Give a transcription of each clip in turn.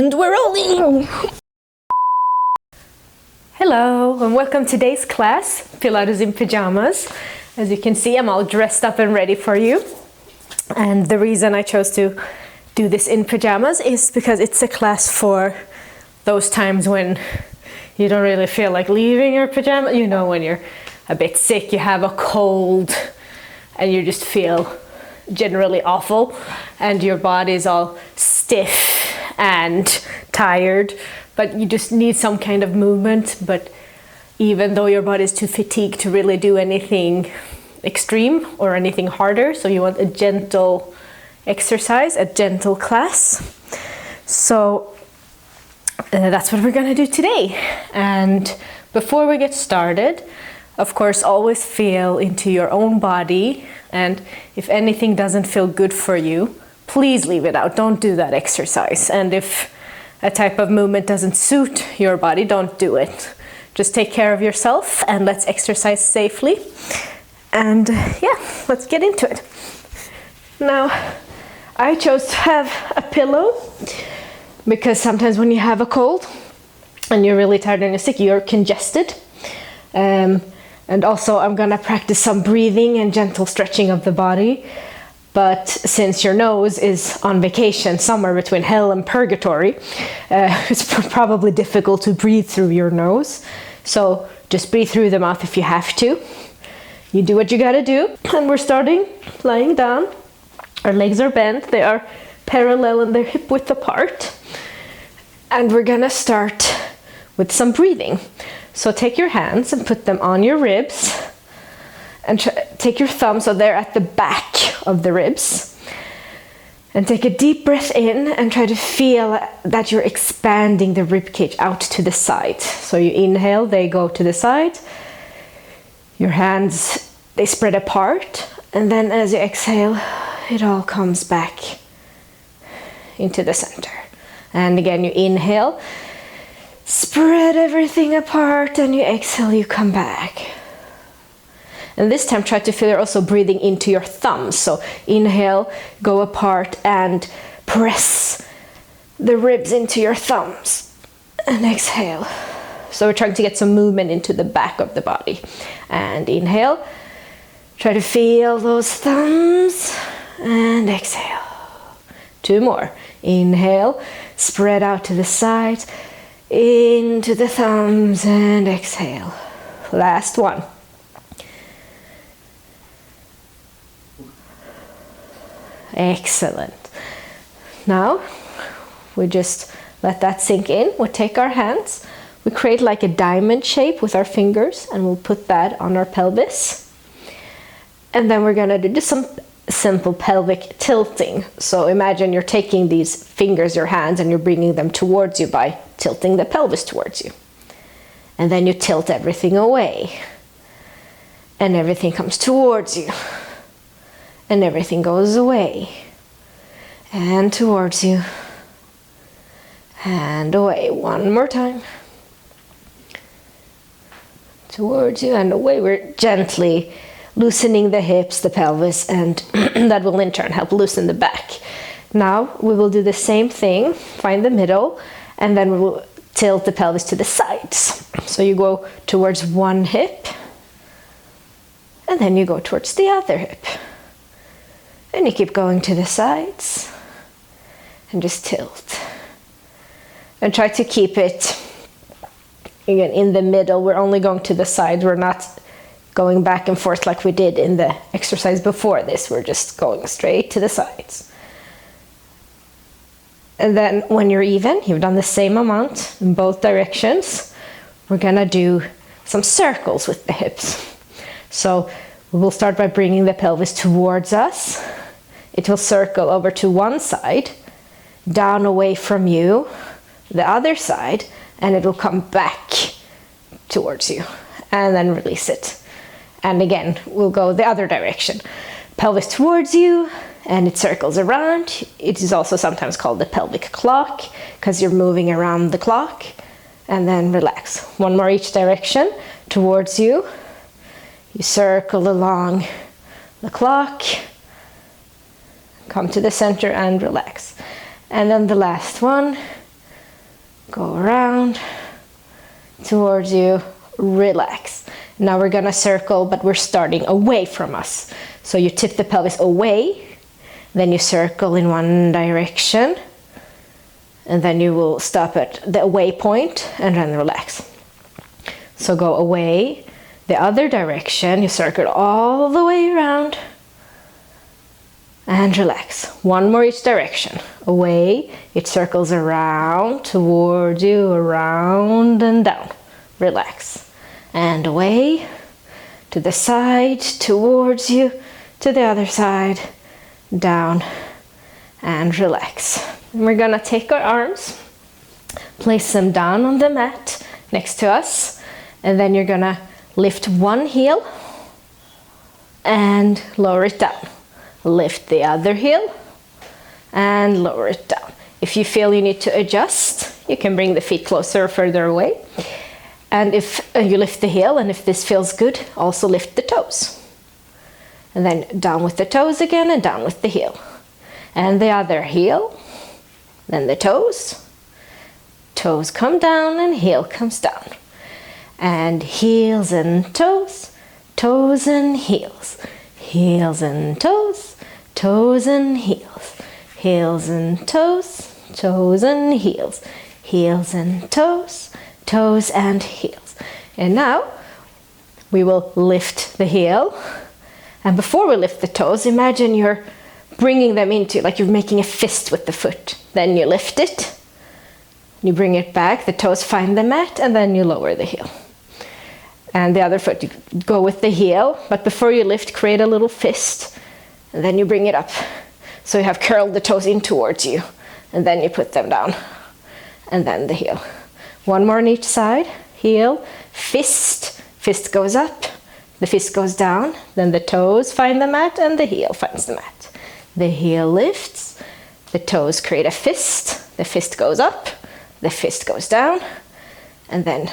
And we're rolling! Hello and welcome to today's class, Pilates in Pyjamas. As you can see, I'm all dressed up and ready for you. And the reason I chose to do this in pyjamas is because it's a class for those times when you don't really feel like leaving your pajamas. You know, when you're a bit sick, you have a cold, and you just feel generally awful, and your body is all stiff and tired, but you just need some kind of movement. But even though your body is too fatigued to really do anything extreme or anything harder, so you want a gentle exercise, a gentle class. So that's what we're gonna do today. And before we get started, of course, always feel into your own body, and if anything doesn't feel good for you, please leave it out. Don't do that exercise. And if a type of movement doesn't suit your body, don't do it. Just take care of yourself and let's exercise safely. And yeah, let's get into it. Now, I chose to have a pillow because sometimes when you have a cold and you're really tired and you're sick, you're congested. And also I'm gonna practice some breathing and gentle stretching of the body. But since your nose is on vacation somewhere between hell and purgatory, it's probably difficult to breathe through your nose. So just breathe through the mouth if you have to. You do what you gotta do. And we're starting lying down. Our legs are bent, they are parallel and they're hip width apart. And we're gonna start with some breathing. So take your hands and put them on your ribs. And take your thumbs so they're at the back of the ribs. And take a deep breath in and try to feel that you're expanding the rib cage out to the side. So you inhale, they go to the side. Your hands, they spread apart. And then as you exhale, it all comes back into the center. And again, you inhale, spread everything apart, and you exhale, you come back. And this time try to feel you're also breathing into your thumbs. So inhale, go apart and press the ribs into your thumbs. And exhale. So we're trying to get some movement into the back of the body. And inhale, try to feel those thumbs. And exhale. 2 more. Inhale, spread out to the sides, into the thumbs, and exhale. Last one. Excellent. Now we just let that sink in. We'll take our hands, we create like a diamond shape with our fingers, and we'll put that on our pelvis. And then we're gonna do just some simple pelvic tilting. So imagine you're taking these fingers, your hands, and you're bringing them towards you by tilting the pelvis towards you. And then you tilt everything away. And everything comes towards you. And everything goes away. And towards you. And away. One more time. Towards you and away. We're gently loosening the hips, the pelvis, and that will in turn help loosen the back. Now we will do the same thing, find the middle, and then we will tilt the pelvis to the sides. So you go towards one hip, and then you go towards the other hip. And you keep going to the sides, and just tilt. And try to keep it, again, in the middle. We're only going to the sides, we're not going back and forth like we did in the exercise before this. We're just going straight to the sides. And then when you're even, you've done the same amount in both directions, we're gonna do some circles with the hips. So we'll start by bringing the pelvis towards us. It will circle over to one side, down away from you, the other side, and it will come back towards you. And then release it. And again, we'll go the other direction. Pelvis towards you, and it circles around. It is also sometimes called the pelvic clock, because you're moving around the clock. And then relax. One more each direction, towards you. You circle along the clock, come to the center and relax. And then the last one, Go around towards you, relax. Now we're gonna circle, but we're starting away from us. So you tip the pelvis away, then you circle in one direction, and then you will stop at the away point and then relax. So go away, the other direction, you circle all the way around, and relax. One more each direction. Away, it circles around, towards you, around and down. Relax. And away, to the side, towards you, to the other side, down and relax. And we're gonna take our arms, place them down on the mat next to us, and then you're gonna lift one heel and lower it down. Lift the other heel and lower it down. If you feel you need to adjust, you can bring the feet closer or further away. And if you lift the heel, and if this feels good, also lift the toes. And then down with the toes again and down with the heel. And the other heel, then the toes. Toes come down and heel comes down. And heels and toes, toes and heels. Heels and toes, toes and heels. Heels and toes, toes and heels. Heels and toes, toes and heels. And now we will lift the heel. And before we lift the toes, imagine you're bringing them into, like you're making a fist with the foot. Then you lift it, you bring it back, the toes find the mat, and then you lower the heel. And the other foot, you go with the heel, but before you lift, create a little fist, and then you bring it up. So you have curled the toes in towards you, and then you put them down, and then the heel. One more on each side, heel, fist, fist goes up, the fist goes down, then the toes find the mat, and the heel finds the mat. The heel lifts, the toes create a fist, the fist goes up, the fist goes down, and then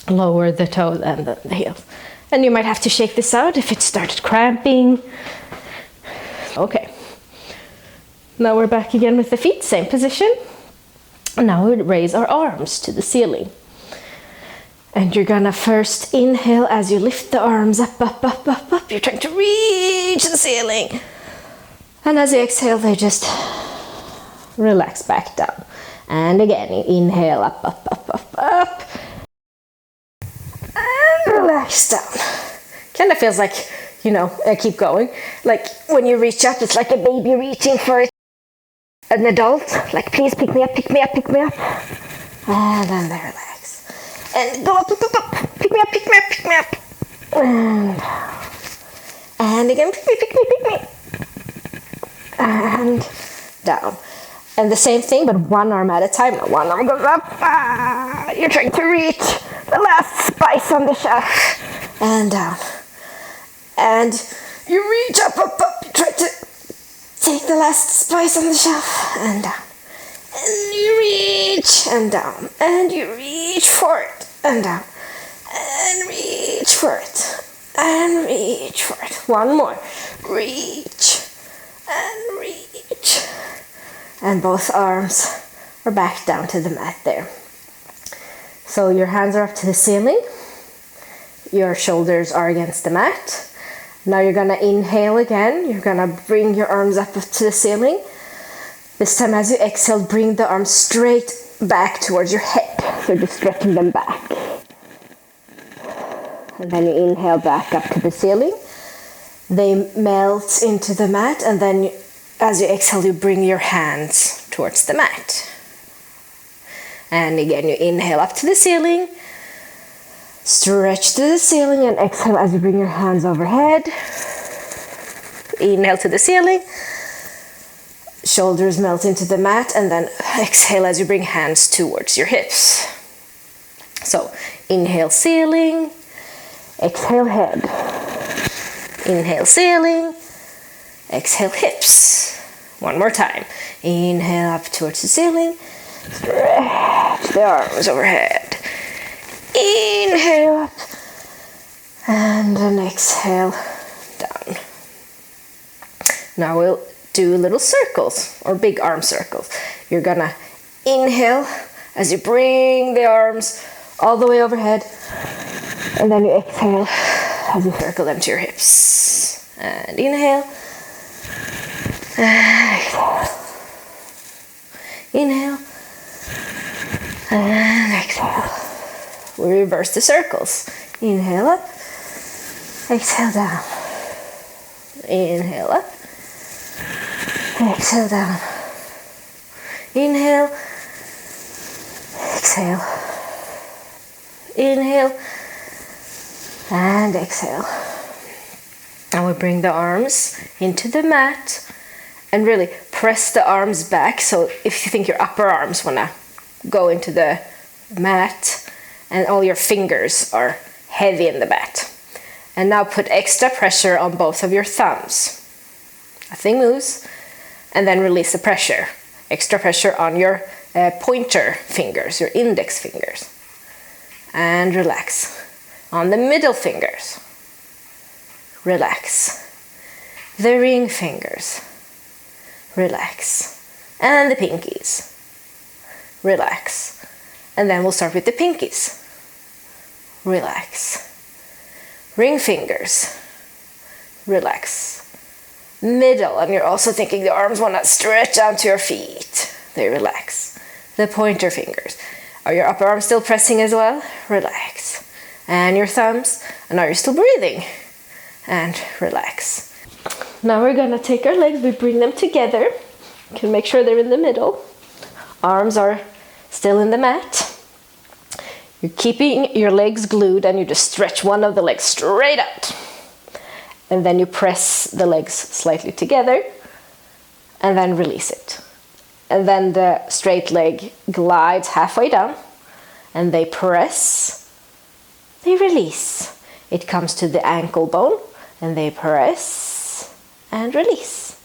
lower the toes and the heels. And you might have to shake this out if it started cramping. Okay. Now we're back again with the feet, same position. And now we raise our arms to the ceiling. And you're gonna first inhale as you lift the arms up, up, up, up, up. You're trying to reach the ceiling. And as you exhale, they just relax back down. And again, you inhale up, up, up, up, up. Relax down. Kind of feels like, you know, keep going. Like when you reach up, it's like a baby reaching for an adult. Like, please pick me up, pick me up, pick me up. And then they relax. And go up, up, up, up. Pick me up, pick me up, pick me up. And again, pick me, pick me, pick me. And down. And the same thing, but one arm at a time. Now one arm goes up. You're trying to reach the last spice on the shelf. And down. And you reach up, up, up. You try to take the last spice on the shelf. And down. And you reach. And down. And you reach for it. And down. And reach for it. And reach for it. One more. Reach. And reach. And both arms are back down to the mat there. So your hands are up to the ceiling. Your shoulders are against the mat. Now you're gonna inhale again. You're gonna bring your arms up to the ceiling. This time as you exhale, bring the arms straight back towards your head. So just stretching them back. And then you inhale back up to the ceiling. They melt into the mat, and then as you exhale, you bring your hands towards the mat. And again, you inhale up to the ceiling, stretch to the ceiling, and exhale as you bring your hands overhead. Inhale to the ceiling, shoulders melt into the mat, and then exhale as you bring hands towards your hips. So inhale ceiling, exhale head. Inhale ceiling, exhale hips. One more time. Inhale up towards the ceiling. Stretch the arms overhead. Inhale up. And then exhale down. Now we'll do little circles or big arm circles. You're gonna inhale as you bring the arms all the way overhead. And then you exhale as you circle them to your hips. And inhale. And exhale. Inhale. And exhale. We reverse the circles. Inhale up. Exhale down. Inhale up. Exhale down. Inhale. Exhale. Inhale. And exhale. And we bring the arms into the mat and really press the arms back. So if you think your upper arms want to go into the mat and all your fingers are heavy in the mat. And now put extra pressure on both of your thumbs. Nothing moves. And then release the pressure. Extra pressure on your pointer fingers, your index fingers. And relax. On the middle fingers. Relax. The ring fingers. Relax. And the pinkies. Relax. And then we'll start with the pinkies. Relax. Ring fingers. Relax. Middle, and you're also thinking the arms want to stretch out to your feet. They relax. The pointer fingers. Are your upper arms still pressing as well? Relax. And your thumbs. And are you still breathing? And relax. Now we're gonna take our legs, we bring them together. You can make sure they're in the middle. Arms are still in the mat. You're keeping your legs glued and you just stretch one of the legs straight out. And then you press the legs slightly together and then release it. And then the straight leg glides halfway down and they press, they release. It comes to the ankle bone and they press and release.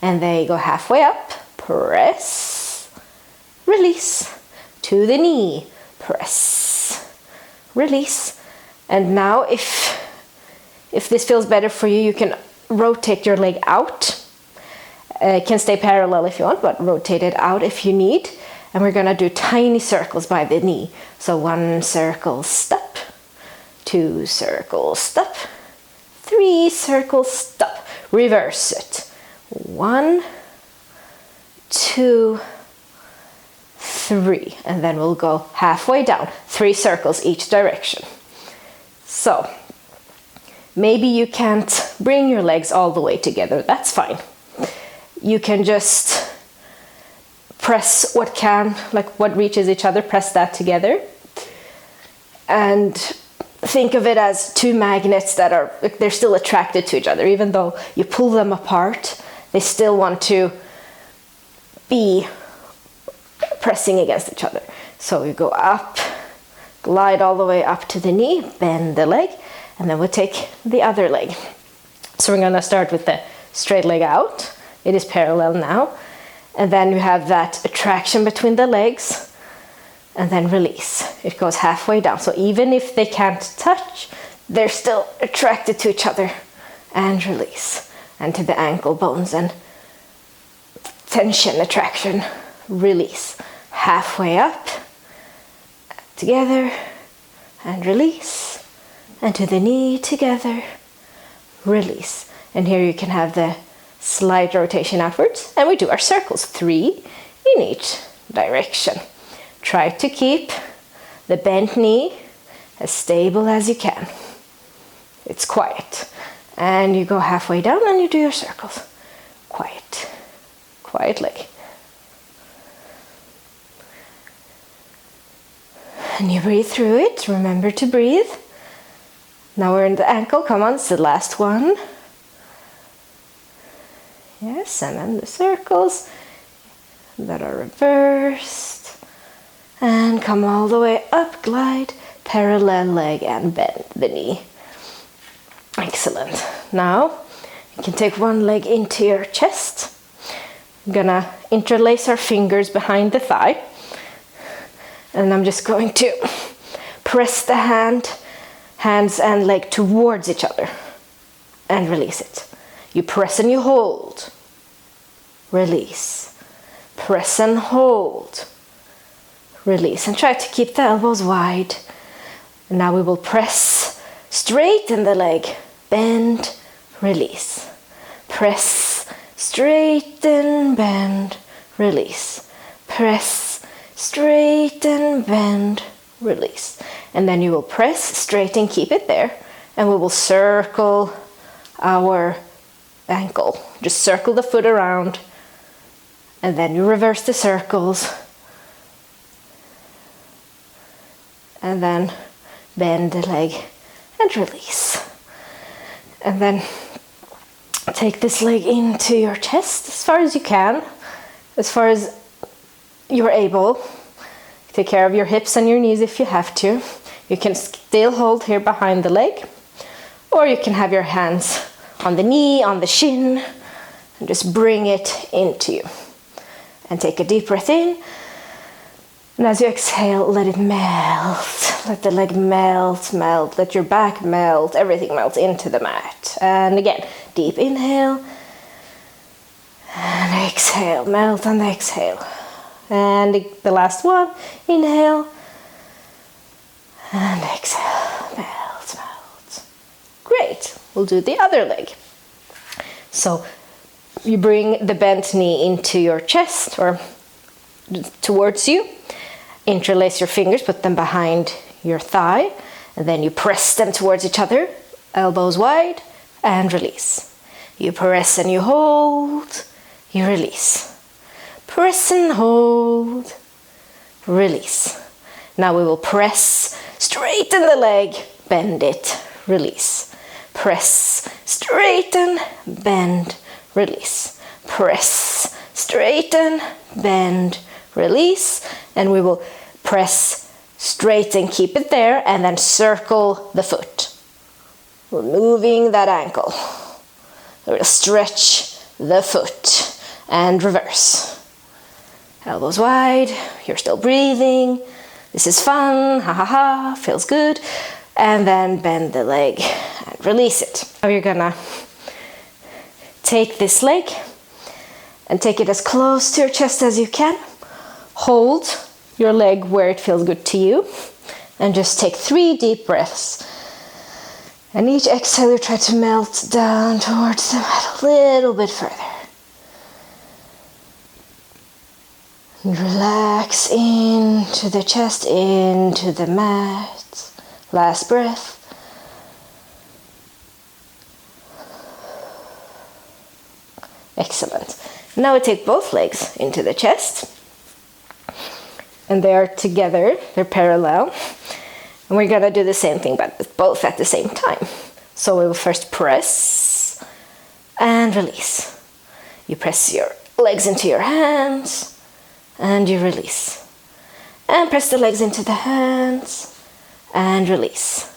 And they go halfway up, press, release, to the knee, press, release. And now if this feels better for you, you can rotate your leg out. It can stay parallel if you want, but rotate it out if you need. And we're gonna do tiny circles by the knee. So 1 circle, stop, 2 circles, stop, 3 circles, stop. Reverse it. 1, 2, 3. And then we'll go halfway down, 3 circles each direction. So, maybe you can't bring your legs all the way together, that's fine. You can just press what reaches each other, press that together. And think of it as 2 magnets that they're still attracted to each other. Even though you pull them apart, they still want to be pressing against each other. So you go up, glide all the way up to the knee, bend the leg, and then we'll take the other leg. So we're gonna start with the straight leg out. It is parallel now. And then you have that attraction between the legs, and then release. It goes halfway down. So even if they can't touch, they're still attracted to each other. And release. And to the ankle bones and tension, attraction, release. Halfway up, together, and release. And to the knee, together, release. And here you can have the slight rotation outwards, and we do our circles, 3 in each direction. Try to keep the bent knee as stable as you can. It's quiet. And you go halfway down and you do your circles. Quiet. Quiet leg. And you breathe through it. Remember to breathe. Now we're in the ankle. Come on, it's the last one. Yes, and then the circles that are reversed. And come all the way up, glide, parallel leg, and bend the knee. Excellent. Now, you can take one leg into your chest. I'm gonna interlace our fingers behind the thigh. And I'm just going to press the hands and leg towards each other. And release it. You press and you hold. Release. Press and hold. release. And try to keep the elbows wide. And now we will press, straighten the leg, bend, release. Press, straighten, bend, release. Press, straighten, bend, release. And then you will press, straighten, keep it there. And we will circle our ankle. Just circle the foot around. And then you reverse the circles. And then bend the leg and release. And then take this leg into your chest as far as you can, as far as you're able. Take care of your hips and your knees if you have to. You can still hold here behind the leg, or you can have your hands on the knee, on the shin, and just bring it into you. And take a deep breath in. And as you exhale, let it melt. Let the leg melt, melt. Let your back melt. Everything melts into the mat. And again, deep inhale. And exhale. Melt on the exhale. And the last one. Inhale. And exhale. Melt, melt. Great. We'll do the other leg. So you bring the bent knee into your chest or towards you. Interlace your fingers, put them behind your thigh, and then you press them towards each other, elbows wide, and release. You press and you hold, you release. Press and hold, release. Now we will press, straighten the leg, bend it, release. Press, straighten, bend, release. Press, straighten, bend, release. And we will press, straighten, keep it there, and then circle the foot. Removing that ankle. We'll stretch the foot and reverse. Elbows wide, you're still breathing. This is fun, ha ha ha, feels good. And then bend the leg and release it. Now you're gonna take this leg and take it as close to your chest as you can. Hold your leg where it feels good to you. And just take 3 deep breaths. And each exhale you try to melt down towards the mat a little bit further. And relax into the chest, into the mat. Last breath. Excellent. Now we take both legs into the chest. And they are together, they're parallel. And we're gonna do the same thing, but with both at the same time. So we will first press and release. You press your legs into your hands and you release. And press the legs into the hands and release.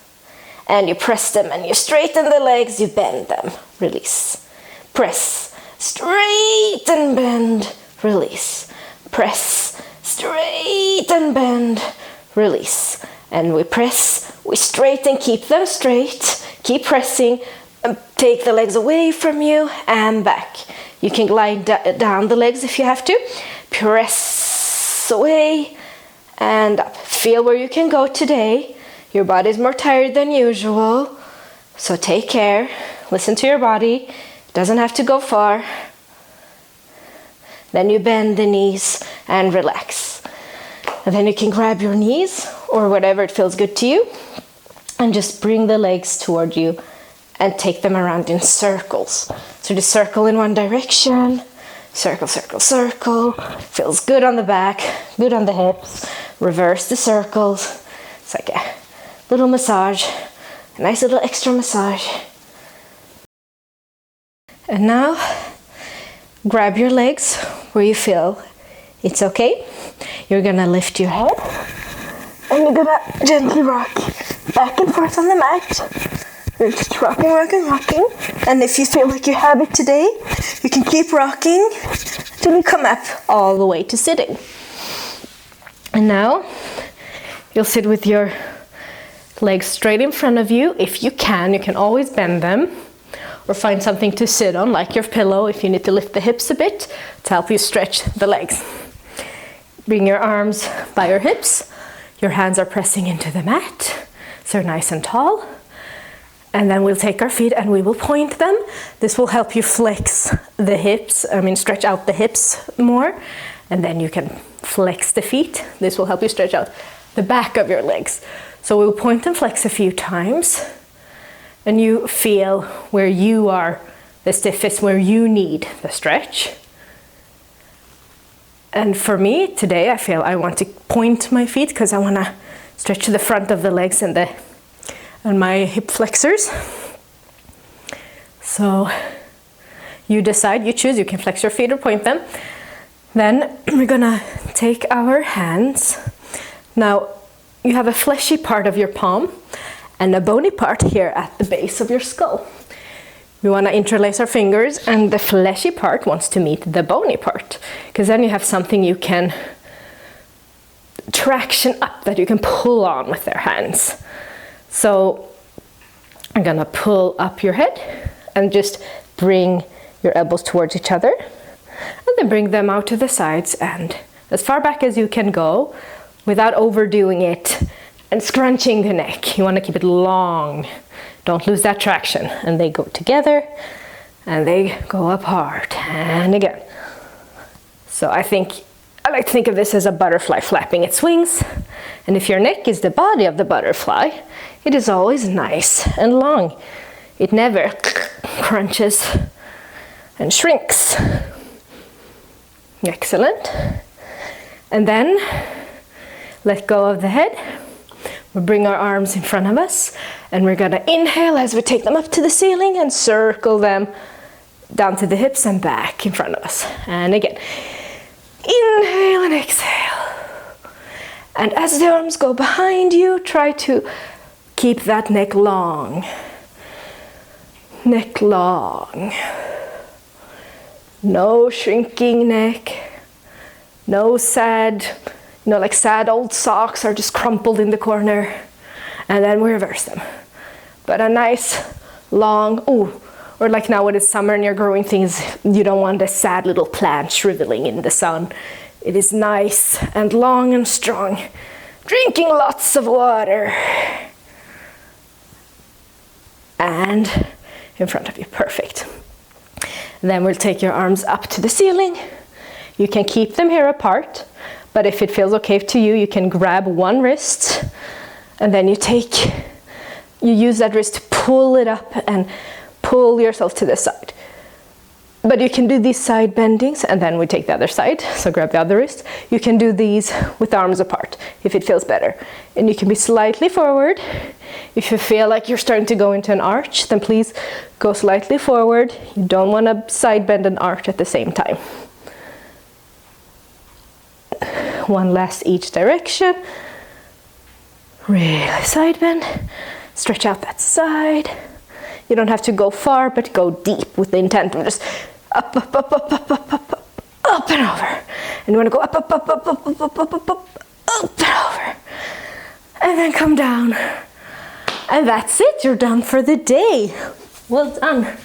And you press them and you straighten the legs, you bend them, release. Press, straighten, bend, release. Press, straighten, bend, release. And we press, we straighten, keep them straight, keep pressing, and take the legs away from you and back. You can glide down the legs if you have to. Press away and up. Feel where you can go today. Your body's more tired than usual, so take care. Listen to your body. It doesn't have to go far. Then you bend the knees and relax. And then you can grab your knees or whatever it feels good to you and just bring the legs toward you and take them around in circles. So just circle in one direction, circle, circle, circle. Feels good on the back, good on the hips. Reverse the circles. It's like a little massage, a nice little extra massage. And now grab your legs where you feel it's okay. You're gonna lift your head and you're gonna gently rock back and forth on the mat. You're just rocking, rocking, rocking. And if you feel like you have it today, you can keep rocking until you come up all the way to sitting. And now you'll sit with your legs straight in front of you. If you can always bend them or find something to sit on, like your pillow, if you need to lift the hips a bit to help you stretch the legs. Bring your arms by your hips. Your hands are pressing into the mat, so they're nice and tall. And then we'll take our feet and we will point them. This will help you flex the hips, stretch out the hips more. And then you can flex the feet. This will help you stretch out the back of your legs. So we'll point and flex a few times. And you feel where you are the stiffest, where you need the stretch. And for me today, I feel I want to point my feet because I want to stretch to the front of the legs and my hip flexors. So you decide, you choose, you can flex your feet or point them. Then we're gonna take our hands. Now you have a fleshy part of your palm and a bony part here at the base of your skull. We want to interlace our fingers and the fleshy part wants to meet the bony part, because then you have something you can traction up, that you can pull on with their hands. So I'm gonna pull up your head and just bring your elbows towards each other, and then bring them out to the sides and as far back as you can go without overdoing it and scrunching the neck. You want to keep it long. Don't lose that traction. And they go together and they go up hard and again. So I like to think of this as a butterfly flapping its wings. And if your neck is the body of the butterfly, it is always nice and long. It never crunches and shrinks. Excellent. And then let go of the head. We'll bring our arms in front of us and we're gonna inhale as we take them up to the ceiling and circle them down to the hips and back in front of us. And again, inhale and exhale. And as the arms go behind you, try to keep that neck long. Neck long. No shrinking neck. No sad, like sad old socks are just crumpled in the corner. And then we reverse them. But a nice long, or like now when it's summer and you're growing things, you don't want a sad little plant shriveling in the sun. It is nice and long and strong. Drinking lots of water. And in front of you, perfect. Then we'll take your arms up to the ceiling. You can keep them here apart, but if it feels okay to you, you can grab one wrist and then you use that wrist to pull it up and pull yourself to the side. But you can do these side bendings and then we take the other side. So grab the other wrist. You can do these with arms apart if it feels better. And you can be slightly forward. If you feel like you're starting to go into an arch, then please go slightly forward. You don't want to side bend and arch at the same time. One last each direction. Really side bend. Stretch out that side. You don't have to go far, but go deep with the intent of just up, up, up, up, up, up, up, up, up and over. And you want to go up, up, up, up, up, up, up, up, up, up and over. And then come down. And that's it. You're done for the day. Well done.